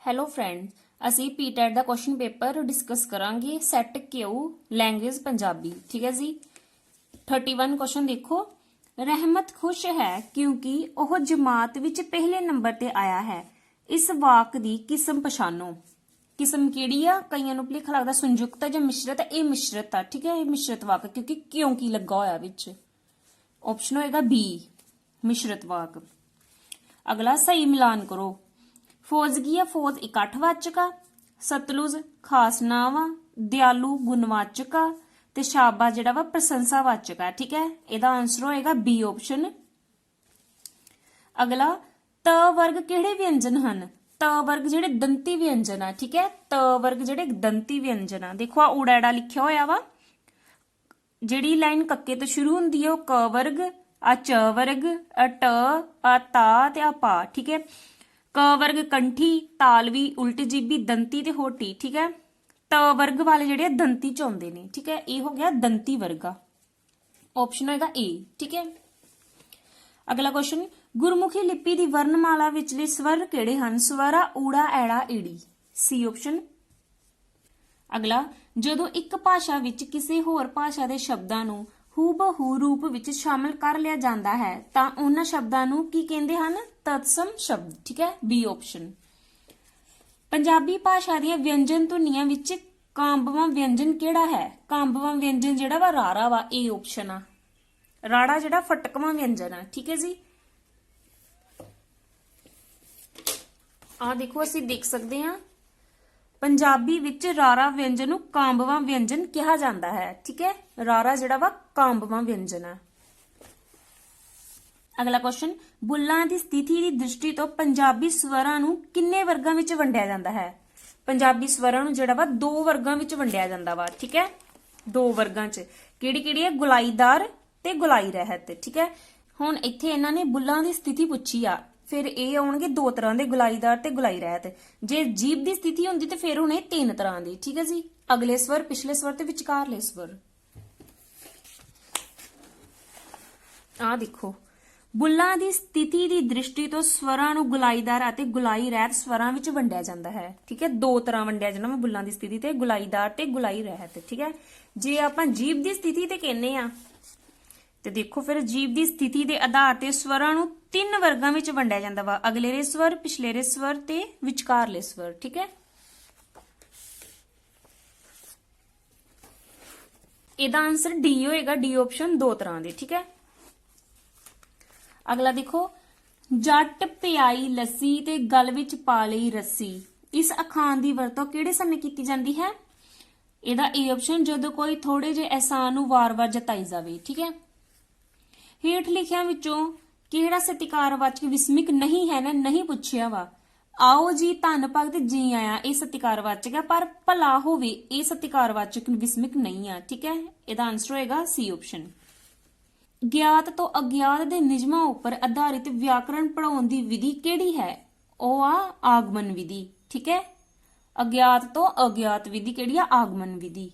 Hello friends, ਅਸੀਂ PTET ਦਾ question paper discuss ਕਰਾਂਗੇ। Set ਕਿਊ language Punjabi. ਠੀਕ ਹੈ ਜੀ। 31 ਕੁਐਸਚਨ ਦੇਖੋ। ਰਹਿਮਤ ਖੁਸ਼ ਹੈ ਕਿਉਂਕਿ ਉਹ ਜਮਾਤ ਵਿੱਚ ਪਹਿਲੇ ਨੰਬਰ ਤੇ ਆਇਆ ਹੈ। ਇਸ ਵਾਕ ਦੀ ਕਿਸਮ ਪਛਾਣੋ। ਕਿਸਮ ਕਿਹੜੀ ਆ? ਕਈਆਂ ਨੂੰ ਭੁਲੇਖਾ ਲੱਗਦਾ ਸੰਯੁਕਤ ਜਾਂ ਮਿਸ਼ਰਤ। ਇਹ ਮਿਸ਼ਰਤ ਆ। ਠੀਕ ਹੈ, ਇਹ ਮਿਸ਼ਰਤ ਵਾਕ ਕਿਉਂਕਿ ਕਿਉਂਕਿ ਲੱਗਾ ਹੋਇਆ ਵਿੱਚ। ਆਪਸ਼ਨ ਹੋਏਗਾ ਬੀ, ਮਿਸ਼ਰਤ ਵਾਕ। ਅਗਲਾ ਸਹੀ ਮਿਲਾਨ ਕਰੋ। ਫੌਜਗੀ ਆ ਫੌਜ ਇਕੱਠਵਾਚਕ ਆ, ਸਤਲੁਜ ਖਾਸ ਨਾਮ ਆ, ਦਿਆਲੂ ਗੁਣਵਾਚਕ ਆ ਤੇ ਸ਼ਾਬਾ ਜਿਹੜਾ ਵਾ ਪ੍ਰਸ਼ੰਸਾਵਾਚਕ ਆ। ਠੀਕ ਹੈ, ਇਹਦਾ ਆਨਸਰ ਹੋਏਗਾ ਬੀ ਆਪਸ਼ਨ। ਅਗਲਾ ਤ ਵਰਗ ਕਿਹੜੇ ਵਿਅੰਜਨ ਹਨ? ਤ ਵਰਗ ਜਿਹੜੇ ਦੰਤੀ ਵਿਅੰਜਨ ਆ। ਠੀਕ ਹੈ, ਤ ਵਰਗ ਜਿਹੜੇ ਦੰਤੀ ਵਿਅੰਜਨ ਆ। ਦੇਖੋ ਆ ਊੜਾ ਲਿਖਿਆ ਹੋਇਆ ਵਾ। ਜਿਹੜੀ ਲਾਈਨ ਕੱਕੇ ਤੋਂ ਸ਼ੁਰੂ ਹੁੰਦੀ ਹੈ ਉਹ ਕ ਵਰਗ, ਆ ਚ ਵਰਗ, ਆ ਟ, ਆ ਤਾ ਤੇ ਆ ਪਾ। ਠੀਕ ਹੈ, ਕ ਵਰਗ ਕੰਠੀ, ਤਾਲਵੀ, ਉਲਟ ਜੀਬੀ, ਦੰਤੀ ਤੇ ਹੋਟੀ। ਠੀਕ ਹੈ, ਤ ਵਰਗ ਵਾਲੇ ਜਿਹੜੇ ਦੰਤੀ ਚ ਆਉਂਦੇ ਨੇ। ਠੀਕ ਹੈ, ਇਹ ਹੋ ਗਿਆ ਦੰਤੀ ਵਰਗਾ। ਆਪਸ਼ਨ ਹੋਏਗਾ ਏ। ਠੀਕ ਹੈ, ਅਗਲਾ ਕੁਐਸਚਨ ਗੁਰਮੁਖੀ ਲਿਪੀ ਦੀ ਵਰਣਮਾਲਾ ਵਿਚਲੇ ਸਵਰ ਕਿਹੜੇ ਹਨ? ਸਵਰਾ ਊੜਾ ਐੜਾ ਈੜੀ। ਸੀ ਆਪਸ਼ਨ। ਅਗਲਾ ਜਦੋਂ ਇੱਕ ਭਾਸ਼ਾ ਵਿੱਚ ਕਿਸੇ ਹੋਰ ਭਾਸ਼ਾ ਦੇ ਸ਼ਬਦਾਂ ਨੂੰ ਹੂਬਹੂ ਰੂਪ ਵਿੱਚ ਸ਼ਾਮਲ ਕਰ ਲਿਆ ਜਾਂਦਾ ਹੈ ਤਾਂ ਉਹਨਾਂ ਸ਼ਬਦਾਂ ਨੂੰ ਕੀ ਕਹਿੰਦੇ ਹਨ? ਤਤਸਮ ਸ਼ਬਦ। ਠੀਕ ਹੈ, ਬੀ ਆਪਸ਼ਨ। ਪੰਜਾਬੀ ਭਾਸ਼ਾ ਦੀਆਂ ਵਿਅੰਜਨ ਧੁਨੀਆਂ ਵਿੱਚ ਕਾਂਬਵਾ ਵਿਅੰਜਨ ਕਿਹੜਾ ਹੈ? ਕਾਂਬਵਾ ਵਿਅੰਜਨ ਜਿਹੜਾ ਵਾ ਰਾਰਾ ਵਾ। ਏ ਆਪਸ਼ਨ ਆ। ਰਾੜਾ ਜਿਹੜਾ ਫਟਕਵਾਂ ਵਿਅੰਜਨ ਆ। ਠੀਕ ਹੈ ਜੀ। ਆ ਦੇਖੋ, ਅਸੀਂ ਦੇਖ ਸਕਦੇ ਹਾਂ ਪੰਜਾਬੀ ਵਿੱਚ ਰਾਰਾ ਵਿਅੰਜਨ ਨੂੰ ਕਾਂਬਵਾ ਵਿਅੰਜਨ ਕਿਹਾ ਜਾਂਦਾ ਹੈ। ਠੀਕ ਹੈ, ਰਾਰਾ ਜਿਹੜਾ ਵਾ ਕਾਂਬਵਾ ਵਿਅੰਜਨ ਆ। ਅਗਲਾ ਕੁਐਸਚਨ ਬੁੱਲਾਂ ਦੀ ਸਥਿਤੀ ਦੀ ਦ੍ਰਿਸ਼ਟੀ ਤੋਂ ਪੰਜਾਬੀ ਸਵਰਾਂ ਨੂੰ ਕਿੰਨੇ ਵਰਗਾਂ ਵਿੱਚ ਵੰਡਿਆ ਜਾਂਦਾ ਹੈ? ਪੰਜਾਬੀ ਸਵਰਾਂ ਨੂੰ ਜਿਹੜਾ ਵਾ ਦੋ ਵਰਗਾਂ ਵਿੱਚ ਵੰਡਿਆ ਜਾਂਦਾ ਵਾ। ਠੀਕ ਹੈ, ਦੋ ਵਰਗਾਂ 'ਚ ਕਿਹੜੀ ਕਿਹੜੀ ਹੈ? ਗੁਲਾਈਦਾਰ ਤੇ ਗੁਲਾਈ ਰਹਿਤ। ਠੀਕ ਹੈ, ਹੁਣ ਇੱਥੇ ਇਹਨਾਂ ਨੇ ਬੁੱਲਾਂ ਦੀ ਸਥਿਤੀ ਪੁੱਛੀ ਆ। ਫਿਰ ਇਹ ਆਉਣਗੇ ਦੋ ਤਰ੍ਹਾਂ ਦੇ, ਗੁਲਾਈਦਾਰ ਤੇ ਗੁਲਾਈ ਰਹਿਤ। ਜੇ ਜੀਭ ਦੀ ਸਥਿਤੀ ਹੁੰਦੀ ਤੇ ਫਿਰ ਹੁਣ ਇਹ ਤਿੰਨ ਤਰ੍ਹਾਂ ਦੀ। ਠੀਕ ਹੈ ਜੀ, ਅਗਲੇ ਸਵਰ, ਪਿਛਲੇ ਸਵਰ ਤੇ ਵਿਚਕਾਰਲੇ ਸਵਰ। ਆ ਦੇਖੋ, ਬੁੱਲਾਂ ਦੀ ਸਥਿਤੀ ਦੀ ਦ੍ਰਿਸ਼ਟੀ ਤੋਂ ਸਵਰਾਂ ਨੂੰ ਗੁਲਾਈਦਾਰ ਅਤੇ ਗੁਲਾਈ ਰਹਿਤ ਸਵਰਾਂ ਵਿੱਚ ਵੰਡਿਆ ਜਾਂਦਾ ਹੈ। ਠੀਕ ਹੈ, ਦੋ ਤਰ੍ਹਾਂ ਵੰਡਿਆ ਜਾਂਦਾ ਵਾ ਬੁੱਲਾਂ ਦੀ ਸਥਿਤੀ ਤੇ, ਗੁਲਾਈਦਾਰ ਤੇ ਗੁਲਾਈ ਰਹਿਤ। ਠੀਕ ਹੈ, ਜੇ ਆਪਾਂ ਜੀਭ ਦੀ ਸਥਿਤੀ ਤੇ ਕਹਿੰਨੇ ਆ ਤੇ ਦੇਖੋ ਫਿਰ ਜੀਭ ਦੀ ਸਥਿਤੀ ਦੇ ਆਧਾਰ ਤੇ ਸਵਰਾਂ ਨੂੰ ਤਿੰਨ ਵਰਗਾਂ ਵਿੱਚ ਵੰਡਿਆ ਜਾਂਦਾ ਵਾ। ਅਗਲੇਰੇ ਸਵਰ, ਪਿਛਲੇਰੇ ਸਵਰ ਤੇ ਵਿਚਕਾਰਲੇ ਸਵਰ। ਠੀਕ ਹੈ, ਇਹਦਾ ਆਨਸਰ ਡੀ ਹੋਏਗਾ। ਡੀ ਆਪਸ਼ਨ ਦੋ ਤਰ੍ਹਾਂ ਦੇ। ਠੀਕ ਹੈ, ਅਗਲਾ ਦੇਖੋ ਜੱਟ ਪਿਆਈ ਲੱਸੀ ਤੇ ਗਲ ਵਿੱਚ ਪਾ ਲਈ ਰੱਸੀ। ਇਸ ਅਖਾਣ ਦੀ ਵਰਤੋਂ ਕਿਹੜੇ ਸਮੇਂ ਕੀਤੀ ਜਾਂਦੀ ਹੈ? ਇਹਦਾ ਏ ਆਪਸ਼ਨ ਜਦੋਂ ਕੋਈ ਥੋੜੇ ਜਿਹੇ ਅਹਿਸਾਨ ਨੂੰ ਵਾਰ-ਵਾਰ ਜਤਾਈ ਜਾਵੇ। ਠੀਕ ਹੈ, ਹੇਠ ਲਿਖਿਆਂ ਵਿੱਚੋਂ ਕਿਹੜਾ ਸਤਿਕਾਰਵਾਚਕ ਵਿਸਮਿਕ ਨਹੀਂ ਹੈ ਨਾ? ਨਹੀਂ ਪੁੱਛਿਆ ਵਾ। ਆਓ ਜੀ, ਧੰਨ ਭਗਤ, ਜੀ ਆਇਆ, ਇਹ ਸਤਿਕਾਰਵਾਚਕ ਹੈ, ਪਰ ਭਲਾ ਹੋਵੇ ਇਹ ਸਤਿਕਾਰਵਾਚਕ ਵਿਸਮਿਕ ਨਹੀਂ ਆ। ਠੀਕ ਹੈ, ਇਹਦਾ ਆਨਸਰ ਹੋਏਗਾ ਸੀ ਆਪਸ਼ਨ। ਗਿਆਤ ਤੋਂ ਅਗਿਆਤ ਦੇ ਨਿਯਮਾਂ ਉੱਪਰ ਆਧਾਰਿਤ ਵਿਆਕਰਣ ਪੜਾਉਣ ਦੀ ਵਿਧੀ ਕਿਹੜੀ ਹੈ? ਉਹ ਆ ਆਗਮਨ ਵਿਧੀ। ਠੀਕ ਹੈ, ਅਗਿਆਤ ਤੋਂ ਅਗਿਆਤ ਵਿਧੀ ਕਿਹੜੀ ਆ? ਆਗਮਨ ਵਿਧੀ।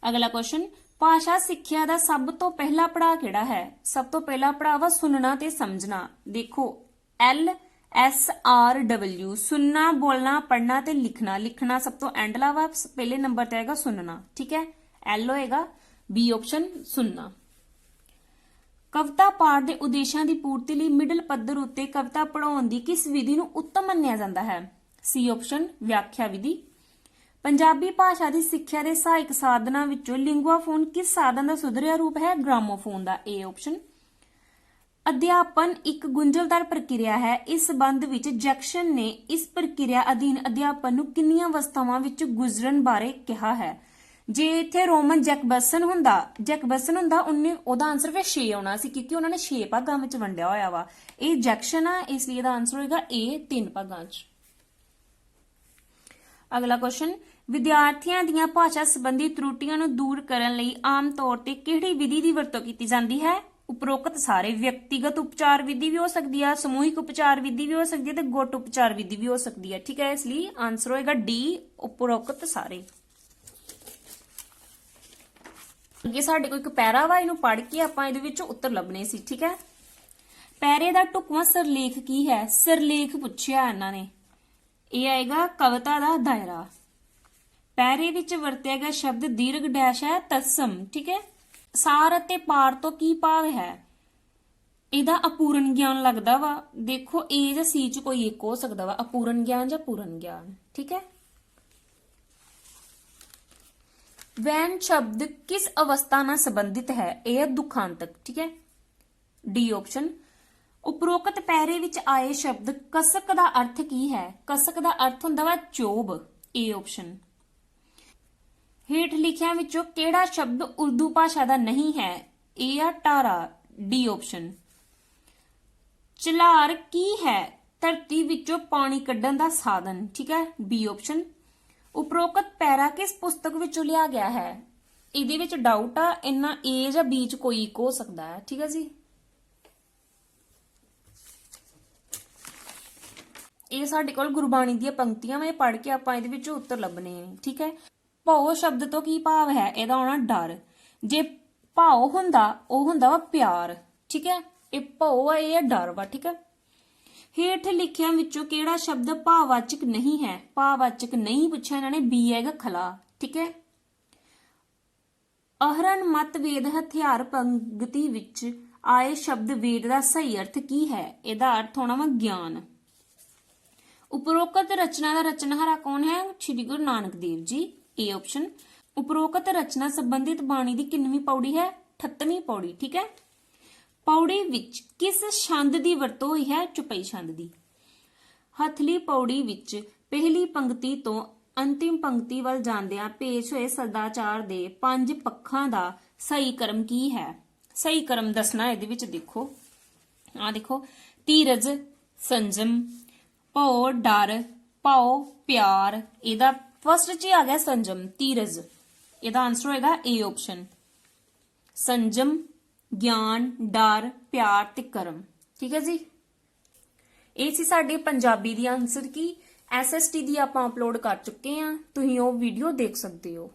ਅਗਲਾ ਕੁਐਸਚਨ ਭਾਸ਼ਾ ਸਿੱਖਿਆ ਦਾ ਸਭ ਤੋਂ ਪਹਿਲਾ ਪੜਾਅ ਕਿਹੜਾ ਹੈ? ਸਭ ਤੋਂ ਪਹਿਲਾ ਪੜਾਅ ਵਾ ਸੁਣਨਾ ਤੇ ਸਮਝਣਾ। ਦੇਖੋ LSRW, ਸੁਣਨਾ, ਬੋਲਣਾ, ਪੜ੍ਹਨਾ ਤੇ ਲਿਖਣਾ। ਲਿਖਣਾ ਸਭ ਤੋਂ ਐਂਡਲਾ ਵਾ, ਪਹਿਲੇ ਨੰਬਰ ਤੇ ਆਏਗਾ ਸੁਣਨਾ। ਠੀਕ ਹੈ, L ਹੋਏਗਾ ਬੀ ਆਪਸ਼ਨ ਸੁਣਨਾ। ਕਵਿਤਾ ਪਾਠ ਦੇ ਉਦੇਸ਼ਾਂ ਦੀ ਪੂਰਤੀ ਲਈ ਮਿਡਲ ਪੱਧਰ ਉੱਤੇ ਕਵਿਤਾ ਪੜਾਉਣ ਦੀ ਕਿਸ ਵਿਧੀ ਨੂੰ ਉੱਤਮ ਮੰਨਿਆ ਜਾਂਦਾ ਹੈ? ਸੀ ਆਪਸ਼ਨ ਵਿਆਖਿਆ ਵਿਧੀ। ਪੰਜਾਬੀ ਭਾਸ਼ਾ ਦੀ ਸਿੱਖਿਆ ਦੇ ਸਹਾਇਕ ਸਾਧਨਾਂ ਵਿੱਚੋਂ ਲਿੰਗੁਆਫੋਨ ਕਿਸ ਸਾਧਨ ਦਾ ਸੁਧਰਿਆ ਰੂਪ ਹੈ? ਗ੍ਰਾਮੋਫੋਨ ਦਾ। ਏ ਆਪਸ਼ਨ। ਅਧਿਆਪਨ ਇੱਕ ਗੁੰਝਲਦਾਰ ਪ੍ਰਕਿਰਿਆ ਹੈ। ਇਸ ਸੰਬੰਧ ਵਿੱਚ ਜੈਕਸਨ ਨੇ ਇਸ ਪ੍ਰਕਿਰਿਆ ਅਧੀਨ ਅਧਿਆਪਨ ਨੂੰ ਕਿੰਨੀਆਂ ਅਵਸਥਾਵਾਂ ਵਿੱਚ ਗੁਜ਼ਰਨ ਬਾਰੇ ਕਿਹਾ ਹੈ? ਜੇ ਇੱਥੇ ਰੋਮਨ ਜੈਕਬਸਨ ਹੁੰਦਾ ਉਹਦਾ ਆਨਸਰ ਫਿਰ 6 ਆਉਣਾ ਸੀ ਕਿਉਂਕਿ ਉਹਨਾਂ ਨੇ 6 ਭਾਗਾਂ ਵਿੱਚ ਵੰਡਿਆ ਹੋਇਆ ਵਾ। ਇਹ ਜੈਕਸਨ ਆ, ਇਸ ਲਈ ਇਹਦਾ ਆਨਸਰ ਹੋਏਗਾ ਏ, 3 ਭਾਗਾਂ 'ਚ। ਅਗਲਾ ਕੁਐਸਚਨ ਵਿਦਿਆਰਥੀਆਂ ਦੀਆਂ ਭਾਸ਼ਾ ਸੰਬੰਧੀ ਤਰੁੱਟੀਆਂ ਨੂੰ ਦੂਰ ਕਰਨ ਲਈ ਆਮ ਤੌਰ ਤੇ ਕਿਹੜੀ ਵਿਧੀ ਦੀ ਵਰਤੋਂ ਕੀਤੀ ਜਾਂਦੀ ਹੈ? ਉਪਰੋਕਤ ਸਾਰੇ। ਵਿਅਕਤੀਗਤ ਉਪਚਾਰ ਵਿਧੀ ਵੀ ਹੋ ਸਕਦੀ ਹੈ, ਸਮੂਹਿਕ ਉਪਚਾਰ ਵਿਧੀ ਵੀ ਹੋ ਸਕਦੀ ਹੈ ਤੇ ਗੁੱਟ ਉਪਚਾਰ ਵਿਧੀ ਵੀ ਹੋ ਸਕਦੀ ਹੈ। ਠੀਕ ਹੈ, ਇਸ ਲਈ ਆਨਸਰ ਹੋਏਗਾ ਡੀ, ਉਪਰੋਕਤ ਸਾਰੇ। ਅੱਗੇ ਸਾਡੇ ਕੋਲ ਇੱਕ ਪੈਰਾ ਵਾ, ਇਹਨੂੰ ਪੜ੍ਹ ਕੇ ਆਪਾਂ ਇਹਦੇ ਵਿੱਚੋਂ ਉੱਤਰ ਲੱਭਣੇ ਸੀ। ਠੀਕ ਹੈ, ਪੈਰੇ ਦਾ ਢੁਕਵਾਂ ਸਿਰਲੇਖ ਕੀ ਹੈ? ਸਿਰਲੇਖ ਪੁੱਛਿਆ ਇਹਨਾਂ ਨੇ। ਇਹ ਆਏਗਾ ਕਵਿਤਾ ਦਾ ਦਾਇਰਾ। ਪੈਰੇ ਵਿੱਚ ਵਰਤਿਆ ਗਿਆ ਸ਼ਬਦ ਦੀਰਘ ਡੈਸ਼ ਹੈ ਤਤਸਮ, ਠੀਕ ਹੈ। ਸਾਰ ਅਤੇ ਪਾਰ ਤੋਂ ਕੀ ਭਾਵ ਹੈ? ਇਹਦਾ ਅਪੂਰਨ ਗਿਆਨ ਲੱਗਦਾ ਵਾ। ਦੇਖੋ A ਜਾਂ C ਚ ਕੋਈ ਇੱਕ ਹੋ ਸਕਦਾ ਵਾ, ਅਪੂਰਨ ਗਿਆਨ ਜਾਂ ਪੂਰਨ ਗਿਆਨ, ਠੀਕ ਹੈ। ਵੈਨ ਸ਼ਬਦ ਕਿਸ ਅਵਸਥਾ ਨਾਲ ਸੰਬੰਧਿਤ ਹੈ? ਇਹ ਹੈ ਦੁਖਾਂਤਕ, ਠੀਕ ਹੈ। D option. ਉਪਰੋਕਤ ਪੈਰੇ ਵਿੱਚ ਆਏ ਸ਼ਬਦ ਕਸਕ ਦਾ ਅਰਥ ਕੀ ਹੈ? ਕਸਕ ਦਾ ਅਰਥ ਹੁੰਦਾ ਵਾ ਚੋਬ, ਏ ਆਪਸ਼ਨ। ਹੇਠ ਲਿਖਿਆਂ ਵਿੱਚੋਂ ਕਿਹੜਾ ਸ਼ਬਦ ਉਰਦੂ ਭਾਸ਼ਾ ਦਾ ਨਹੀਂ ਹੈ? ਇਹ ਆ ਟਾਰਾ, ਡੀ ਆਪਸ਼ਨ। ਝਲਾਰ ਕੀ ਹੈ? ਧਰਤੀ ਵਿੱਚੋਂ ਪਾਣੀ ਕੱਢਣ ਦਾ ਸਾਧਨ, ਠੀਕ ਹੈ, ਬੀ ਆਪਸ਼ਨ। ਉਪਰੋਕਤ ਪੈਰਾ ਕਿਸ ਪੁਸਤਕ ਵਿੱਚੋਂ ਲਿਆ ਗਿਆ ਹੈ? ਇਹਦੇ ਵਿੱਚ ਡਾਊਟ ਆ, ਇੰਨਾ ਏ ਜਾਂ ਬੀ ਚ ਕੋਈ ਇੱਕ ਹੋ ਸਕਦਾ ਹੈ, ਠੀਕ ਹੈ ਜੀ। ਇਹ ਸਾਡੇ ਕੋਲ ਗੁਰਬਾਣੀ ਦੀਆਂ ਪੰਕਤੀਆਂ ਮੈਂ ਪੜ੍ਹ ਕੇ ਆਪਾਂ ਇਹਦੇ ਵਿੱਚੋਂ ਉੱਤਰ ਲੱਭਣੇ ਨੇ, ਠੀਕ ਹੈ। ਭਉ ਸ਼ਬਦ ਤੋਂ ਕੀ ਭਾਵ ਹੈ? ਇਹਦਾ ਹੋਣਾ ਡਰ। ਜੇ ਭਾਉ ਹੁੰਦਾ ਉਹ ਹੁੰਦਾ ਵਾ ਪਿਆਰ, ਠੀਕ ਹੈ। ਇਹ ਭਉ ਆ, ਇਹ ਡਰ ਵਾ, ਠੀਕ ਹੈ। ਹੇਠ ਲਿਖਿਆਂ ਵਿੱਚੋਂ ਕਿਹੜਾ ਸ਼ਬਦ ਭਾਵਵਾਚਕ ਨਹੀਂ ਹੈ? ਭਾਵਵਾਚਕ ਨਹੀਂ ਪੁੱਛਿਆ ਇਹਨਾਂ ਨੇ, ਬੀ ਆਏਗਾ ਖਲਾ, ਠੀਕ ਹੈ। ਅਹਰਨ ਮਤ ਵੇਦ ਹਥਿਆਰ ਪੰਕਤੀ ਵਿੱਚ ਆਏ ਸ਼ਬਦ ਵੇਦ ਦਾ ਸਹੀ ਅਰਥ ਕੀ ਹੈ? ਇਹਦਾ ਅਰਥ ਹੋਣਾ ਵਾ ਗਿਆਨ। ਉਪਰੋਕਤ ਰਚਨਾ ਦਾ ਰਚਨਹਾਰਾ ਕੌਣ ਹੈ? ਸ਼੍ਰੀ ਗੁਰੂ ਨਾਨਕ ਦੇਵ ਜੀ, ਏ ਆਪਸ਼ਨ। ਉਪਰੋਕਤ ਰਚਨਾ ਸੰਬੰਧਿਤ ਬਾਣੀ ਦੀ ਕਿੰਨਵੀਂ ਪੌੜੀ ਹੈ? 38ਵੀਂ ਪੌੜੀ, ਠੀਕ ਹੈ। ਪੌੜੀ ਵਿੱਚ ਕਿਸ ਛੰਦ ਦੀ ਵਰਤੋਂ ਹੋਈ ਹੈ? ਚੁਪਈ ਛੰਦ ਦੀ। ਹਥਲੀ ਪੌੜੀ ਵਿੱਚ ਪਹਿਲੀ ਪੰਕਤੀ ਤੋਂ ਅੰਤਿਮ ਪੰਕਤੀ ਵੱਲ ਜਾਂਦਿਆਂ ਪੇਸ਼ ਹੋਏ ਸਦਾਚਾਰ ਦੇ 5 ਪੱਖਾਂ ਦਾ ਸਹੀ ਕਰਮ ਕੀ ਹੈ? ਸਹੀ ਕਰਮ ਦੱਸਣਾ ਇਹਦੇ ਵਿੱਚ ਦੇਖੋ, ਆ ਦੇਖੋ, ਧੀਰਜ, ਸੰਜਮ, ਭਉ ਡਰ, ਭਾਉ ਪਿਆਰ। ਇਹਦਾ ਫਸਟ ਚ ਆ ਗਿਆ ਸੰਜਮ, ਧੀਰਜ। ਇਹਦਾ ਆਨਸਰ ਹੋਏਗਾ ਏ ਆਪਸ਼ਨ। ਸੰਜਮ, ਗਿਆਨ, ਡਰ, ਪਿਆਰ ਤੇ ਕਰਮ, ਠੀਕ ਹੈ ਜੀ। ਇਹ ਸੀ ਸਾਡੇ ਪੰਜਾਬੀ ਦੀ ਆਨਸਰ ਕੀ। SST ਦੀ ਆਪਾਂ ਅਪਲੋਡ ਕਰ ਚੁੱਕੇ ਹਾਂ, ਤੁਸੀਂ ਉਹ ਵੀਡੀਓ ਦੇਖ ਸਕਦੇ ਹੋ।